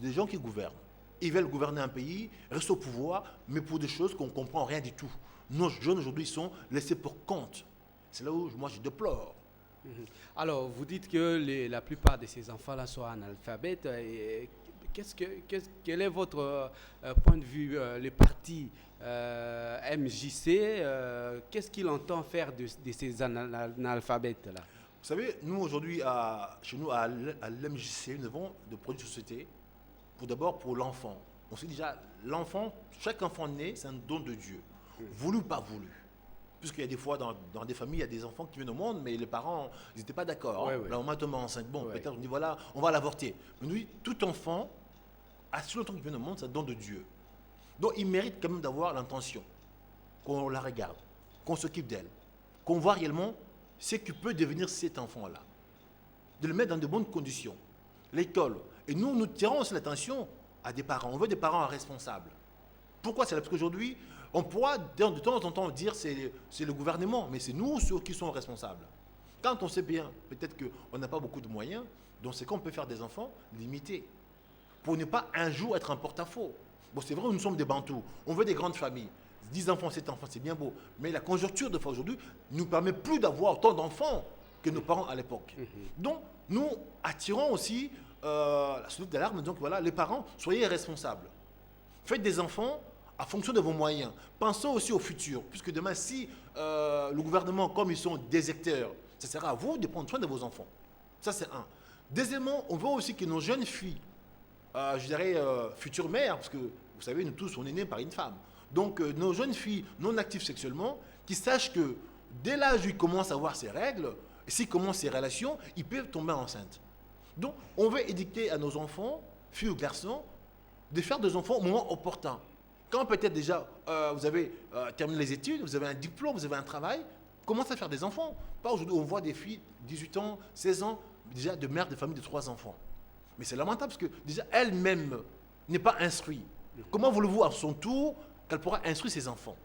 Des gens qui gouvernent. Ils veulent gouverner un pays, rester au pouvoir, mais pour des choses qu'on ne comprend rien du tout. Nos jeunes aujourd'hui sont laissés pour compte. C'est là où moi je déplore. Mhm. Alors, vous dites que la plupart de ces enfants-là sont analphabètes. Et quel est votre point de vue, le parti MJC, qu'est-ce qu'il entend faire de ces analphabètes-là? Vous savez, nous aujourd'hui, chez nous, à l'MJC, nous avons des produits de société, d'abord pour l'enfant. On sait déjà, l'enfant, chaque enfant né, c'est un don de Dieu, voulu ou pas voulu. Puisqu'il y a des fois, dans des familles, il y a des enfants qui viennent au monde, mais les parents, ils n'étaient pas d'accord. Ouais, ouais. La maman tombe enceinte. Bon, Ouais. peut-être on dit, voilà, on va l'avorter. Mais nous, tout enfant, à ce longtemps qu'il vient au monde, c'est un don de Dieu. Donc, il mérite quand même d'avoir l'intention qu'on la regarde, qu'on s'occupe d'elle, qu'on voit réellement ce qui peut devenir cet enfant-là. De le mettre dans de bonnes conditions. L'école. Et nous tirons aussi l'attention à des parents. On veut des parents responsables. Pourquoi c'est là? Parce qu'aujourd'hui, on pourra de temps en temps dire c'est le gouvernement, mais c'est nous ceux qui sont responsables. Quand on sait bien, peut-être qu'on n'a pas beaucoup de moyens, donc c'est qu'on peut faire des enfants limités. Pour ne pas un jour être un porte-à-faux. Bon, c'est vrai, nous sommes des bantous. On veut des grandes familles. 10 enfants, 7 enfants, c'est bien beau. Mais la conjoncture de aujourd'hui ne nous permet plus d'avoir autant d'enfants que nos parents à l'époque. Donc, nous attirons aussi la sonnette d'alarme. Donc voilà, les parents, soyez responsables. Faites des enfants en fonction de vos moyens. Pensez aussi au futur. Puisque demain, si le gouvernement, comme ils sont des acteurs, ce sera à vous de prendre soin de vos enfants. Ça, c'est un. Deuxièmement, on veut aussi que nos jeunes filles, je dirais futures mères, parce que vous savez, nous tous, on est nés par une femme. Donc, nos jeunes filles non actives sexuellement, qui sachent que dès l'âge où ils commencent à avoir ses règles, et s'ils commencent ses relations, ils peuvent tomber enceintes. Donc, on veut éduquer à nos enfants, filles ou garçons, de faire des enfants au moment opportun. Quand peut-être déjà vous avez terminé les études, vous avez un diplôme, vous avez un travail, commencez à faire des enfants. Pas aujourd'hui, on voit des filles, 18 ans, 16 ans, déjà de mères de famille de 3 enfants. Mais c'est lamentable parce que déjà elle-même n'est pas instruite. Comment voulez-vous à son tour qu'elle pourra instruire ses enfants?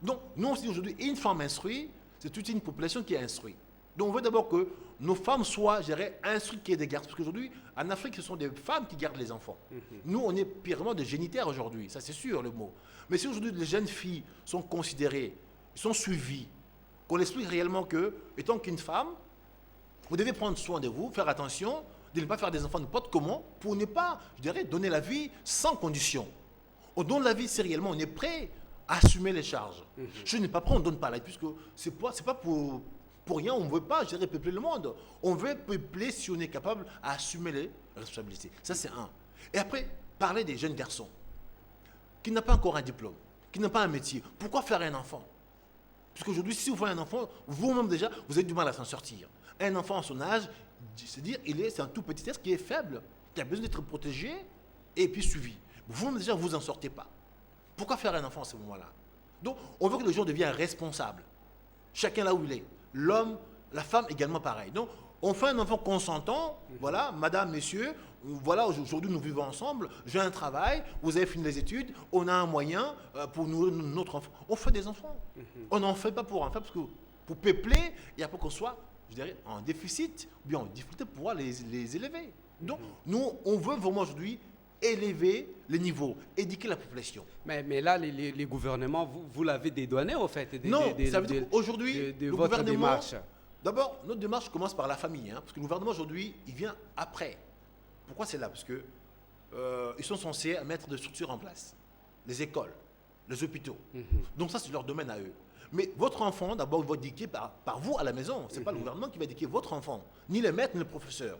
Donc, nous aussi aujourd'hui, une femme instruite, c'est toute une population qui est instruite. Donc, on veut d'abord que nos femmes soient, je dirais, instruites qu'il y ait des gardes. Parce qu'aujourd'hui, en Afrique, ce sont des femmes qui gardent les enfants. Nous, on est purement des génitaires aujourd'hui, ça c'est sûr le mot. Mais si aujourd'hui les jeunes filles sont considérées, sont suivies, qu'on explique réellement que, étant qu'une femme, vous devez prendre soin de vous, faire attention, de ne pas faire des enfants n'importe comment, pour ne pas, je dirais, donner la vie sans condition. On donne la vie si réellement on est prêt à assumer les charges. Je n'ai pas prêt, on ne donne pas la vie, puisque ce n'est pas pour rien, on ne veut pas, je dirais, peupler le monde. On veut peupler si on est capable à assumer les responsabilités. Ça, c'est un. Et après, parler des jeunes garçons qui n'ont pas encore un diplôme, qui n'ont pas un métier. Pourquoi faire un enfant? Parce qu'aujourd'hui, si vous faites un enfant, vous-même déjà, vous avez du mal à s'en sortir. Un enfant à son âge, c'est-à-dire, c'est un tout petit être qui est faible, qui a besoin d'être protégé et puis suivi. Vous-même déjà, vous n'en sortez pas. Pourquoi faire un enfant à ce moment-là? Donc, on veut que les gens deviennent responsables. Chacun là où il est. L'homme, la femme également pareil. Donc, on fait un enfant consentant, voilà, madame, monsieur, voilà, aujourd'hui nous vivons ensemble, j'ai un travail, vous avez fini les études, on a un moyen pour notre enfant. On fait des enfants. On n'en fait pas pour en faire, parce que pour peupler, et après qu'on soit, je dirais, en déficit, ou bien en difficulté pour pouvoir les élever. Donc, nous, on veut vraiment aujourd'hui élever les niveaux, éduquer la population. Mais là, les gouvernements, vous l'avez dédouané, au fait, Non, ça veut dire qu'aujourd'hui, de le votre gouvernement... démarche. D'abord, notre démarche commence par la famille, hein, parce que le gouvernement aujourd'hui, il vient après. Pourquoi c'est là? Parce que ils sont censés mettre des structures en place, les écoles, les hôpitaux. Donc ça, c'est leur domaine à eux. Mais votre enfant, d'abord, il va être éduqué par vous à la maison. Ce n'est pas le gouvernement qui va éduquer votre enfant, ni les maîtres, ni les professeurs.